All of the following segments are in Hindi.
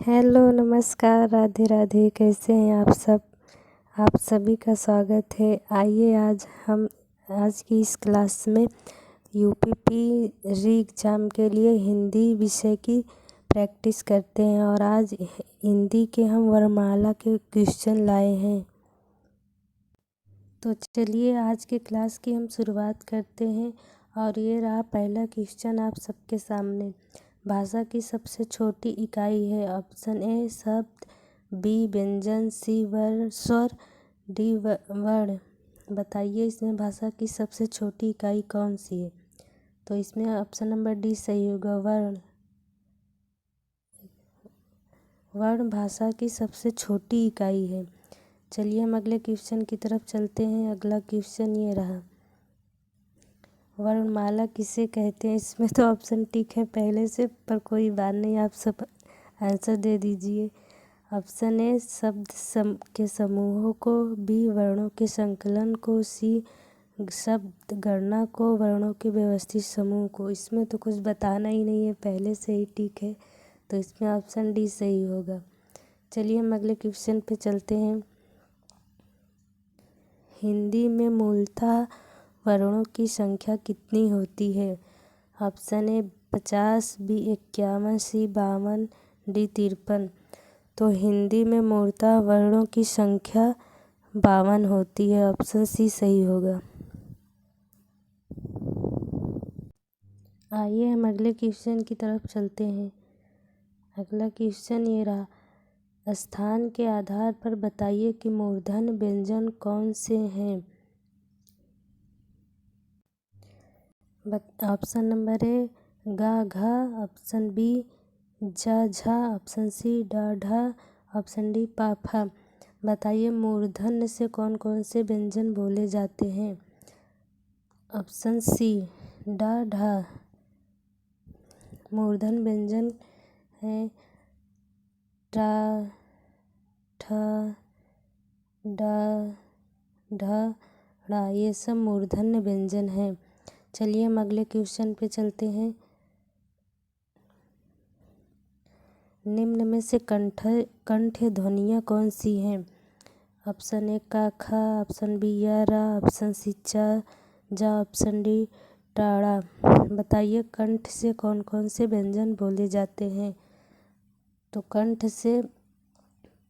हेलो नमस्कार राधे राधे। कैसे हैं आप सब। आप सभी का स्वागत है। आइए आज की इस क्लास में यूपीपी री एग्ज़ाम के लिए हिंदी विषय की प्रैक्टिस करते हैं और आज हिंदी के हम वर्णमाला के क्वेश्चन लाए हैं। तो चलिए आज के क्लास की हम शुरुआत करते हैं और ये रहा पहला क्वेश्चन आप सबके सामने। भाषा की सबसे छोटी इकाई है। ऑप्शन ए शब्द, बी व्यंजन, सी वर्ण स्वर, डी वर्ण। बताइए इसमें भाषा की सबसे छोटी इकाई कौन सी है। तो इसमें ऑप्शन नंबर डी सही होगा, वर्ण। वर्ण भाषा की सबसे छोटी इकाई है। चलिए हम अगले क्वेश्चन की तरफ चलते हैं। अगला क्वेश्चन ये रहा, वर्णमाला किसे कहते हैं। इसमें तो ऑप्शन टिक है पहले से, पर कोई बात नहीं, आप सब आंसर दे दीजिए। ऑप्शन ए शब्द के समूहों को, बी वर्णों के संकलन को, सी शब्द गणना को, वर्णों के व्यवस्थित समूह को। इसमें तो कुछ बताना ही नहीं है, पहले से ही टिक है, तो इसमें ऑप्शन डी सही होगा। चलिए हम अगले क्वेश्चन पे चलते हैं। हिंदी में मूलतः वर्णों की संख्या कितनी होती है। Option A 50, B 51, C 52, D 53। तो हिंदी में मूलतः वर्णों की संख्या 52 होती है। ऑप्शन सी सही होगा। आइए हम अगले क्वेश्चन की तरफ चलते हैं। अगला क्वेश्चन ये रहा, स्थान के आधार पर बताइए कि मूर्धन्य व्यंजन कौन से हैं। ऑप्शन नंबर ए गा घा, ऑप्शन बी जा झा, ऑप्शन सी डा ढा, ऑप्शन डी पा फा। बताइए मूर्धन्य से कौन कौन से व्यंजन बोले जाते हैं। ऑप्शन सी डा ढा मूर्धन्य व्यंजन है। टा ठा डा ढा ड़ा, ये सब मूर्धन्य व्यंजन है। चलिए हम अगले क्वेश्चन पे चलते हैं। निम्न में से कंठ ध्वनियाँ कौन सी हैं। ऑप्शन ए का खा, ऑप्शन बी या रा, ऑप्शन सी चा जा, ऑप्शन डी टाड़ा। बताइए कंठ से कौन कौन से व्यंजन बोले जाते हैं। तो कंठ से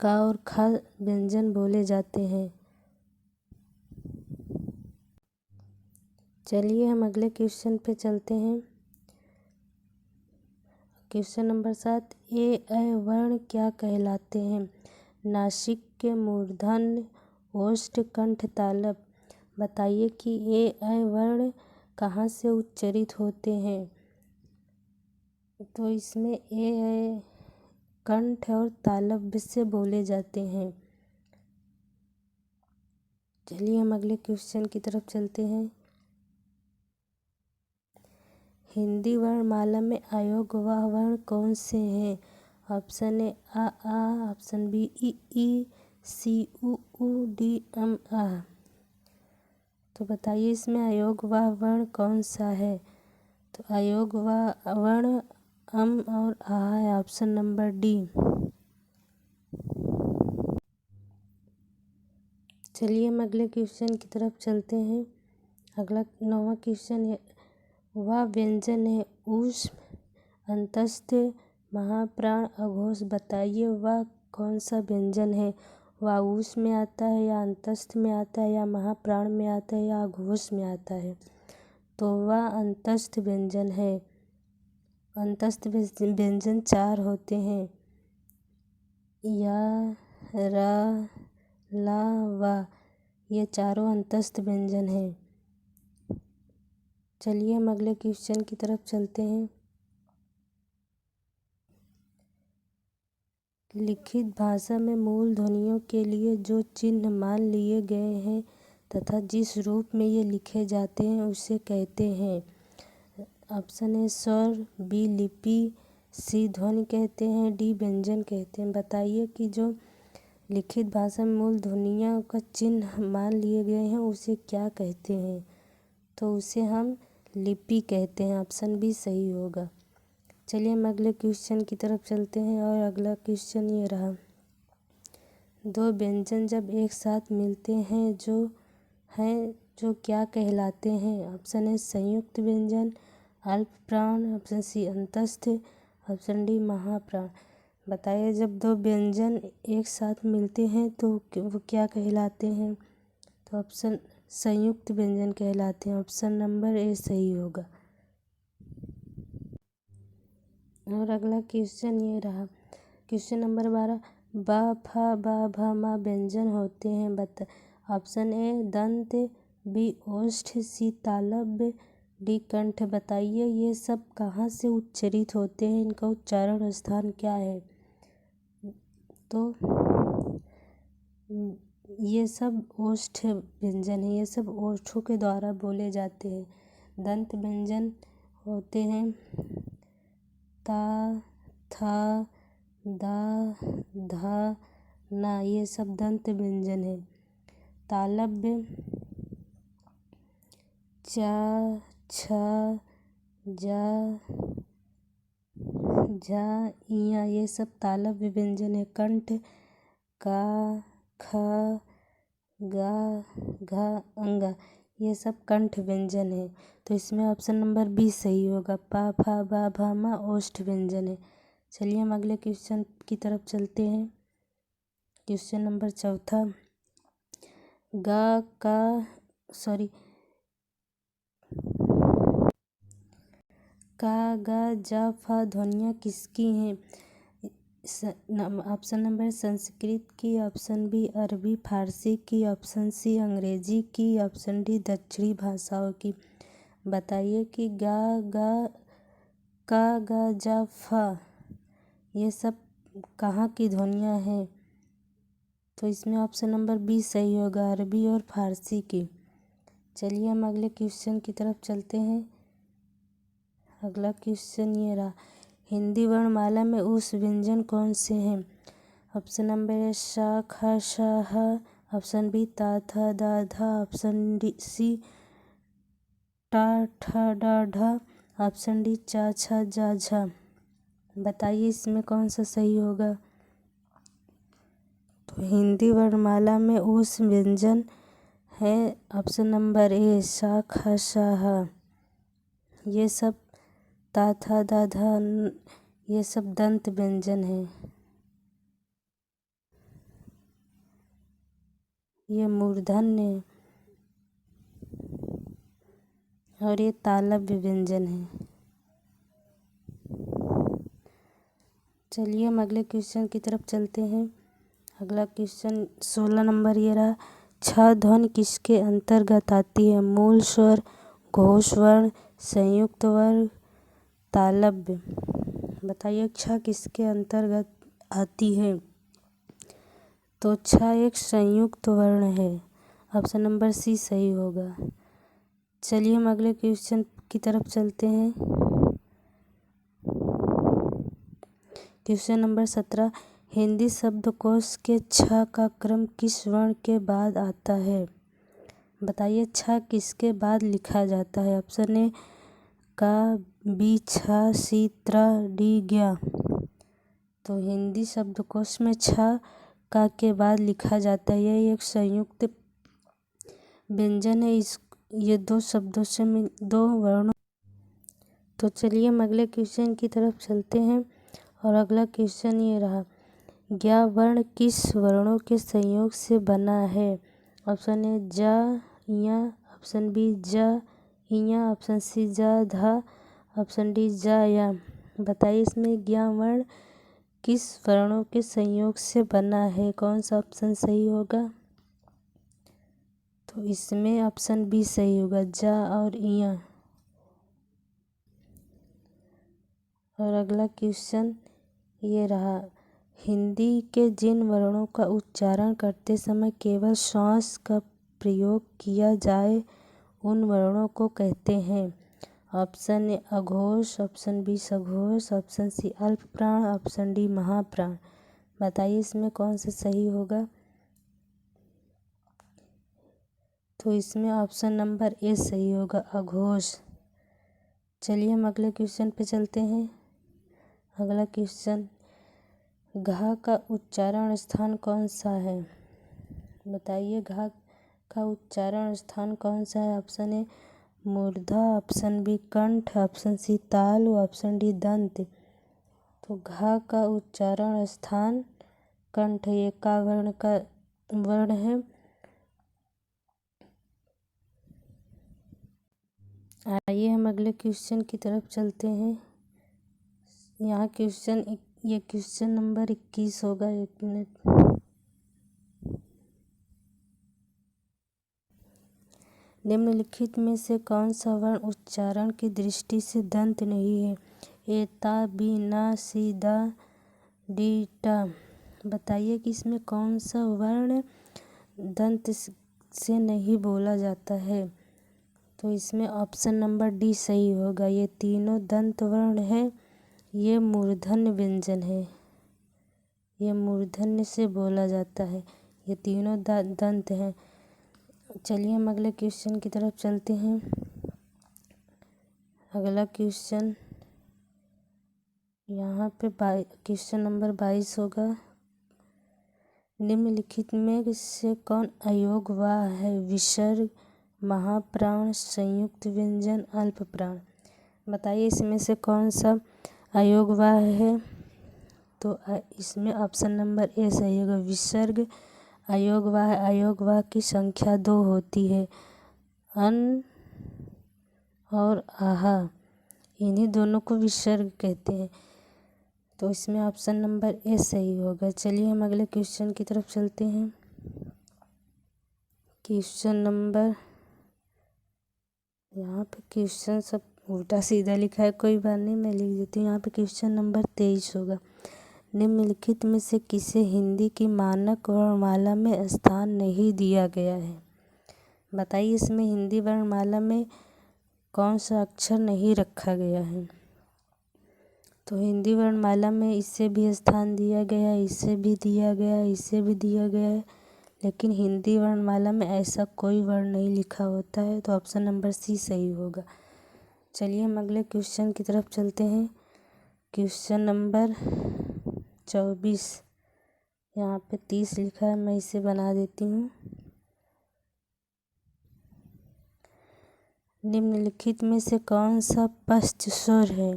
का और खा व्यंजन बोले जाते हैं। चलिए हम अगले क्वेश्चन पे चलते हैं। क्वेश्चन नंबर 7, ए वर्ण क्या कहलाते हैं। नासिक के मूर्धन्य, ओष्ठ, कंठ, तालव। बताइए कि ए वर्ण कहाँ से उच्चारित होते हैं। तो इसमें ए कंठ और तालव्य से बोले जाते हैं। चलिए हम अगले क्वेश्चन की तरफ चलते हैं। हिंदी वर्णमाला में अयोग्य वर्ण कौन से हैं। ऑप्शन ए आ, ऑप्शन बी ई, सी उ, डी आ। तो बताइए इसमें अयोग्य वर्ण कौन सा है। तो अयोग्य वर्ण और आ है। Option number D. चलिए हम अगले क्वेश्चन की तरफ चलते हैं। अगला 9वां क्वेश्चन है, वह व्यंजन है ऊष्म, अंतस्थ, महाप्राण, अघोष। बताइए वह कौन सा व्यंजन है। वह ऊष्म में आता है या अंतस्थ में आता है या महाप्राण में आता है या अघोष में आता है। तो वह अंतस्थ व्यंजन है। अंतस्थ व्यंजन 4 होते हैं, या रा ला वा। ये चारों अंतस्थ व्यंजन हैं। चलिए हम अगले क्वेश्चन की तरफ चलते हैं। लिखित भाषा में मूल ध्वनियों के लिए जो चिन्ह मान लिए गए हैं तथा जिस रूप में ये लिखे जाते हैं उसे कहते हैं। ऑप्शन ए स्वर, बी लिपि, सी ध्वनि कहते हैं, डी व्यंजन कहते हैं। बताइए कि जो लिखित भाषा में मूल ध्वनियों का चिन्ह मान लिए गए हैं उसे क्या कहते हैं। तो उसे हम लिपि कहते हैं। ऑप्शन बी सही होगा। चलिए हम अगले क्वेश्चन की तरफ चलते हैं और अगला क्वेश्चन ये रहा। दो व्यंजन जब एक साथ मिलते हैं जो क्या कहलाते हैं? ऑप्शन ए संयुक्त व्यंजन, अल्प प्राण, ऑप्शन सी अंतस्थ, ऑप्शन डी महाप्राण। बताइए जब दो व्यंजन एक साथ मिलते हैं तो वो क्या कहलाते हैं? तो ऑप्शन संयुक्त व्यंजन कहलाते हैं। ऑप्शन नंबर ए सही होगा। और अगला क्वेश्चन ये रहा। क्वेश्चन नंबर 12, बा फा बा भा मा व्यंजन होते हैं बता। ऑप्शन ए दंत, बी ओष्ठ, सी तालव्य, डी कंठ। बताइए ये सब कहाँ से उच्चरित होते हैं, इनका उच्चारण स्थान क्या है? तो ये सब ओष्ठ व्यंजन है, ये सब ओष्ठों के द्वारा बोले जाते हैं। दंत व्यंजन होते हैं ता, था, दा, धा, ना, ये सब दंत व्यंजन है। तालव्य चा, छा, जा, झा, इया, ये सब तालव्य व्यंजन है। कंठ का, खा, गा, घा, अंगा, ये सब कंठ व्यंजन है। तो इसमें ऑप्शन नंबर बी सही होगा। पा फा बा भा मा ओष्ठ व्यंजन है। चलिए हम अगले क्वेश्चन की तरफ चलते हैं। क्वेश्चन नंबर 4, गा का का, गा, जा, फा ध्वनियाँ किसकी हैं? ऑप्शन नंबर संस्कृत की, ऑप्शन बी अरबी फारसी की, ऑप्शन सी अंग्रेजी की, ऑप्शन डी दक्षिणी भाषाओं की। बताइए कि गा, गा, का, गा, जा, फा ये सब कहाँ की ध्वनियाँ हैं? तो इसमें ऑप्शन नंबर बी सही होगा, अरबी और फारसी की। चलिए हम अगले क्वेश्चन की तरफ चलते हैं। अगला क्वेश्चन ये रहा। हिंदी वर्णमाला में उस व्यंजन कौन से हैं? ऑप्शन नंबर ए शा, खा, शा, हा, ऑप्शन बी ता, था, दा, धा, ऑप्शन डी सी टा, ठा, डा, ढा, ऑप्शन डी चा, छा, जा, झा। बताइए इसमें कौन सा सही होगा? तो हिंदी वर्णमाला में उस व्यंजन है ऑप्शन नंबर ए शा, खा, शा, हा। ये सब ता, था, दा, धा ये सब दंत व्यंजन है। ये मूर्धन्य है और ये तालव्य व्यंजन है। चलिए हम अगले क्वेश्चन की तरफ चलते हैं। अगला क्वेश्चन 16 नंबर ये रहा। छ ध्वनि किसके अंतर्गत आती है? मूल स्वर, घोष वर्ण, संयुक्त वर्ण, तालव्य। बताइए छ किसके अंतर्गत आती है? तो छ एक संयुक्त वर्ण है। ऑप्शन नंबर सी सही होगा। चलिए हम अगले क्वेश्चन की तरफ चलते हैं। क्वेश्चन नंबर 17, हिंदी शब्दकोश के छ का क्रम किस वर्ण के बाद आता है? बताइए छ किसके बाद लिखा जाता है? ऑप्शन ए का, बी छा, सी त्रा, डी ज्ञा। तो हिंदी शब्दकोश में छ का के बाद लिखा जाता है। यह एक संयुक्त व्यंजन है। ये दो शब्दों से दो वर्णों। तो चलिए हम अगले क्वेश्चन की तरफ चलते हैं और अगला क्वेश्चन ये रहा। ज्ञा वर्ण किस वर्णों के संयोग से बना है? ऑप्शन ए जा, इया, ऑप्शन बी जा, इया, ऑप्शन सी जा, धा, ऑप्शन डी जा, या। बताइए इसमें ज्ञा वर्ण किस वर्णों के संयोग से बना है? कौन सा ऑप्शन सही होगा? तो इसमें ऑप्शन बी सही होगा, जा और इया। और अगला क्वेश्चन ये रहा। हिंदी के जिन वर्णों का उच्चारण करते समय केवल श्वास का प्रयोग किया जाए उन वर्णों को कहते हैं। ऑप्शन ए अघोष, ऑप्शन बी सघोष, ऑप्शन सी अल्प प्राण, ऑप्शन डी महाप्राण। बताइए इसमें कौन सा सही होगा? तो इसमें ऑप्शन नंबर ए सही होगा, अघोष। चलिए हम अगले क्वेश्चन पे चलते हैं। अगला क्वेश्चन, घा का उच्चारण स्थान कौन सा है? बताइए घा का उच्चारण स्थान कौन सा है? ऑप्शन ए मूर्धा, ऑप्शन बी कंठ, ऑप्शन सी तालु, ऑप्शन डी दंत। तो घा का उच्चारण स्थान कंठ, ये का वर्ण का वर्ण है। आइए हम अगले क्वेश्चन की तरफ चलते हैं। यहाँ ये क्वेश्चन नंबर 21 होगा। 1 मिनट। निम्नलिखित में से कौन सा वर्ण उच्चारण की दृष्टि से दंत नहीं है? ए ता, बी ना, सी दा, डी टा। बताइए कि इसमें कौन सा वर्ण दंत से नहीं बोला जाता है। तो इसमें ऑप्शन नंबर डी सही होगा। ये तीनों दंत वर्ण है, ये मूर्धन्य व्यंजन है, ये मूर्धन्य से बोला जाता है। ये तीनों दंत हैं। चलिए हम अगले क्वेश्चन की तरफ चलते हैं। अगला क्वेश्चन यहाँ पे क्वेश्चन नंबर 22 होगा। निम्नलिखित में से कौन अयोगवाह है? विसर्ग, महाप्राण, संयुक्त व्यंजन, अल्प प्राण। बताइए इसमें से कौन सा अयोगवाह है? तो इसमें ऑप्शन नंबर ए सही होगा। विसर्ग अयोगवाह। अयोगवाह की संख्या 2 होती है। अन और आहा, इन्हीं दोनों को विसर्ग कहते हैं। तो इसमें ऑप्शन नंबर ए सही होगा। चलिए हम अगले क्वेश्चन की तरफ चलते हैं। क्वेश्चन नंबर, यहाँ पे क्वेश्चन सब उल्टा सीधा लिखा है, कोई बात नहीं, मैं लिख देती हूँ। यहाँ पे क्वेश्चन नंबर 23 होगा। निम्नलिखित में से किसे हिंदी की मानक वर्णमाला में स्थान नहीं दिया गया है? बताइए इसमें हिंदी वर्णमाला में कौन सा अक्षर नहीं रखा गया है? तो हिंदी वर्णमाला में इसे भी स्थान दिया गया, इसे भी दिया गया, इसे भी दिया गया है, लेकिन हिंदी वर्णमाला में ऐसा कोई वर्ण नहीं लिखा होता है। तो ऑप्शन नंबर सी सही होगा। चलिए हम अगले क्वेश्चन की तरफ चलते हैं। क्वेश्चन नंबर 24, यहाँ पे 30 लिखा है, मैं इसे बना देती हूँ। निम्नलिखित में से कौन सा पश्च स्वर है?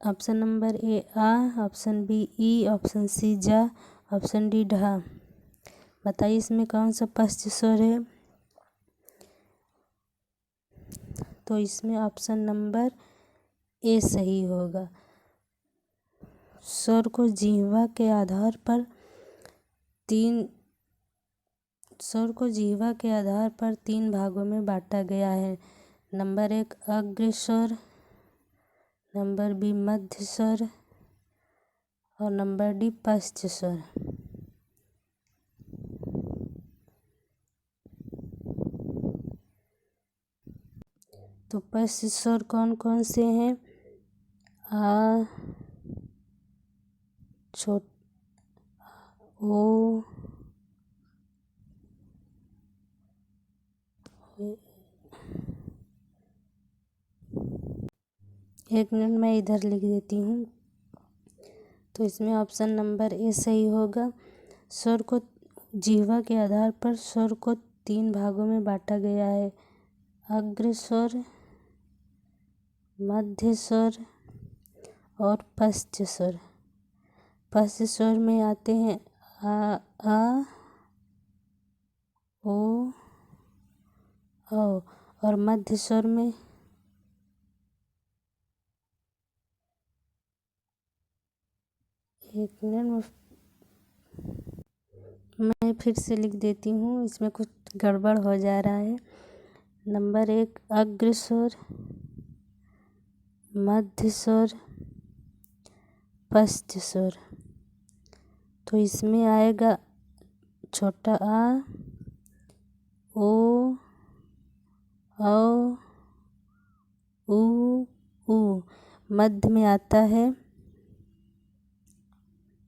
ऑप्शन नंबर ए आ, ऑप्शन बी ई, ऑप्शन सी जा, ऑप्शन डी ढा। बताइए इसमें कौन सा पश्च स्वर है? तो इसमें ऑप्शन नंबर ए सही होगा। स्वर को जिह्वा के आधार पर तीन भागों में बांटा गया है। नंबर 1 अग्र स्वर, नंबर बी मध्य स्वर और नंबर डी पश्च स्वर। तो पश्च स्वर कौन कौन से हैं? आ, ओ, 1 मिनट मैं इधर लिख देती हूँ। तो इसमें ऑप्शन नंबर ए सही होगा। स्वर को जिह्वा के आधार पर स्वर को 3 भागों में बांटा गया है। अग्र स्वर, मध्य स्वर और पश्च स्वर। पश्च स्वर में आते हैं आ, ओ, औ, और मध्य स्वर में एक मिनट मैं फिर से लिख देती हूँ, इसमें कुछ गड़बड़ हो जा रहा है। नंबर 1 अग्र स्वर, मध्य स्वर, पश्च स्वर। तो इसमें आएगा छोटा आ, ओ, औ, ऊ। मध्य में आता है,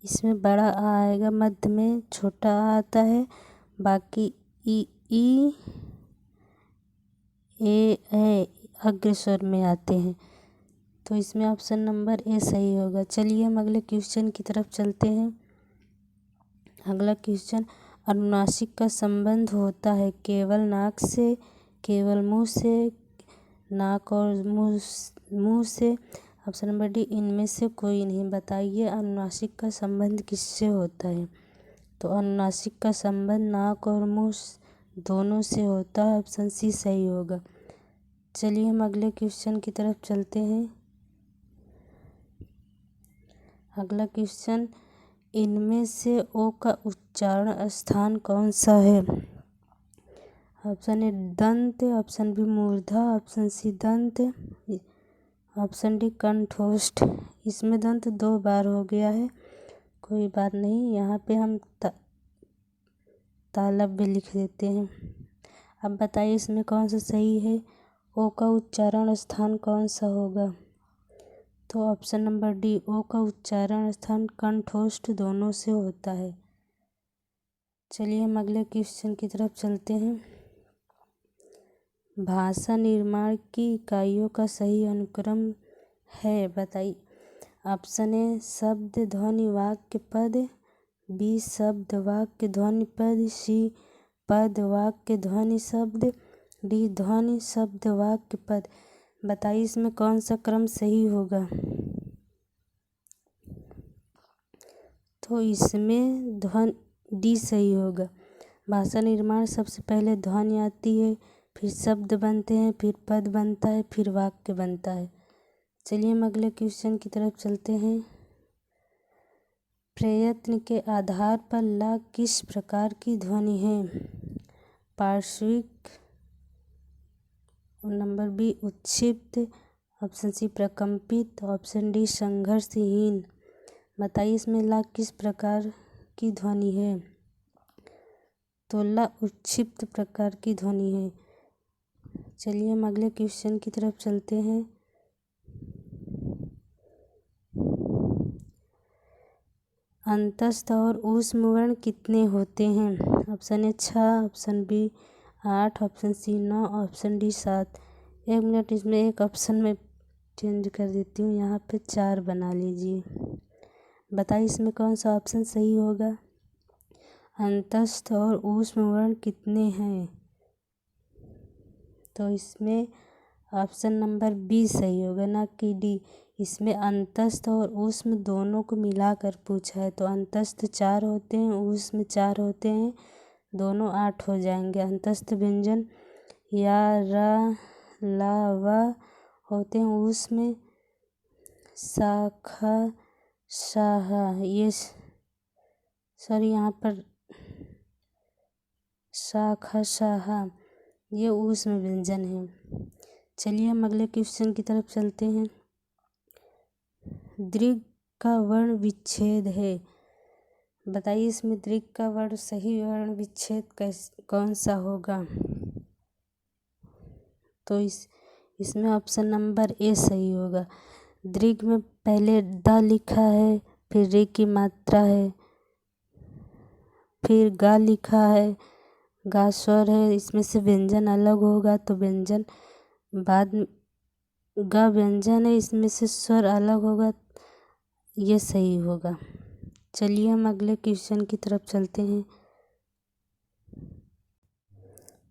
इसमें बड़ा आ आएगा, मध्य में छोटा आ आता है, बाकी ई ए अग्र स्वर में आते हैं। तो इसमें ऑप्शन नंबर ए सही होगा। चलिए हम अगले क्वेश्चन की तरफ चलते हैं। अगला क्वेश्चन, अनुनासिक का संबंध होता है केवल नाक से, केवल मुंह से, नाक और मुंह से। ऑप्शन नंबर डी, इनमें से कोई नहीं। बताइए अनुनासिक का संबंध किससे होता है। तो अनुनासिक का संबंध नाक और मुंह दोनों से होता है। ऑप्शन सी सही होगा। चलिए हम अगले क्वेश्चन की तरफ चलते हैं। अगला क्वेश्चन, इनमें से ओ का उच्चारण स्थान कौन सा है। ऑप्शन ए दंत, ऑप्शन बी मूर्धा, ऑप्शन सी दंत, ऑप्शन डी कंठोष्ठ। इसमें दंत 2 बार हो गया है, कोई बात नहीं, यहाँ पे हम तालव्य लिख देते हैं। अब बताइए इसमें कौन सा सही है। ओ का उच्चारण स्थान कौन सा होगा। तो ऑप्शन नंबर डी, ओ का उच्चारण स्थान कंठोष्ठ दोनों से होता है। चलिए हम अगले क्वेश्चन की तरफ चलते हैं। भाषा निर्माण की इकाइयों का सही अनुक्रम है, बताइए। ऑप्शन ए शब्द ध्वनि वाक्य पद, बी शब्द वाक्य ध्वनि पद, सी पद वाक्य ध्वनि शब्द, डी ध्वनि शब्द वाक्य पद। बताइए इसमें कौन सा क्रम सही होगा। तो इसमें डी सही होगा। भाषा निर्माण सबसे पहले ध्वनि आती है, फिर शब्द बनते हैं, फिर पद बनता है, फिर वाक्य बनता है। चलिए हम अगले क्वेश्चन की तरफ चलते हैं। प्रयत्न के आधार पर ला किस प्रकार की ध्वनि है। पार्श्विक, नंबर बी उच्छिप्त, ऑप्शन सी प्रकंपित, ऑप्शन डी संघर्षहीन। बताइए इसमें ला किस प्रकार की ध्वनि है। तो ला उच्छिप्त प्रकार की ध्वनि है। चलिए हम अगले क्वेश्चन की तरफ चलते हैं। अंतस्थ और ऊष्म वर्ण कितने होते हैं। Option A 6, option B 8, option C 9, option D 7। 1 minute, इसमें एक ऑप्शन में चेंज कर देती हूँ, यहाँ पे 4 बना लीजिए। बताइए इसमें कौन सा ऑप्शन सही होगा। अंतस्थ और ऊष्म वर्ण कितने हैं। तो इसमें ऑप्शन नंबर बी सही होगा, ना कि डी। इसमें अंतस्थ और ऊष्म दोनों को मिलाकर पूछा है। तो अंतस्थ 4 होते हैं, ऊष्म 4 होते हैं, दोनों 8 हो जाएंगे। अंतस्थ व्यंजन या र, ला, व होते हैं, ऊष्म शाखा शाहा, ये सॉरी यहाँ पर शाखा शाहा, ये ऊष्म व्यंजन है। चलिए हम अगले क्वेश्चन की तरफ चलते हैं। दीर्घ का वर्ण विच्छेद है। बताइए इसमें दीर्घ का वर्ण सही वर्ण विच्छेद कौन सा होगा। तो इसमें ऑप्शन नंबर ए सही होगा। दीर्घ में पहले द लिखा है, फिर रे की मात्रा है, फिर गा लिखा है, गा स्वर है, इसमें से व्यंजन अलग होगा तो व्यंजन बाद में, गा व्यंजन है, इसमें से स्वर अलग होगा, ये सही होगा। चलिए हम अगले क्वेश्चन की तरफ चलते हैं।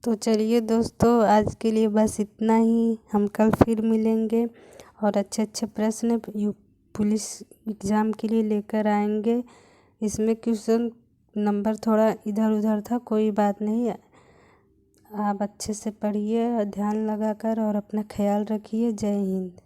तो चलिए दोस्तों, आज के लिए बस इतना ही। हम कल फिर मिलेंगे और अच्छे अच्छे प्रश्न पुलिस एग्ज़ाम के लिए लेकर आएंगे। इसमें क्वेश्चन नंबर थोड़ा इधर उधर था, कोई बात नहीं। आप अच्छे से पढ़िए, ध्यान लगाकर, और अपना ख्याल रखिए। जय हिंद।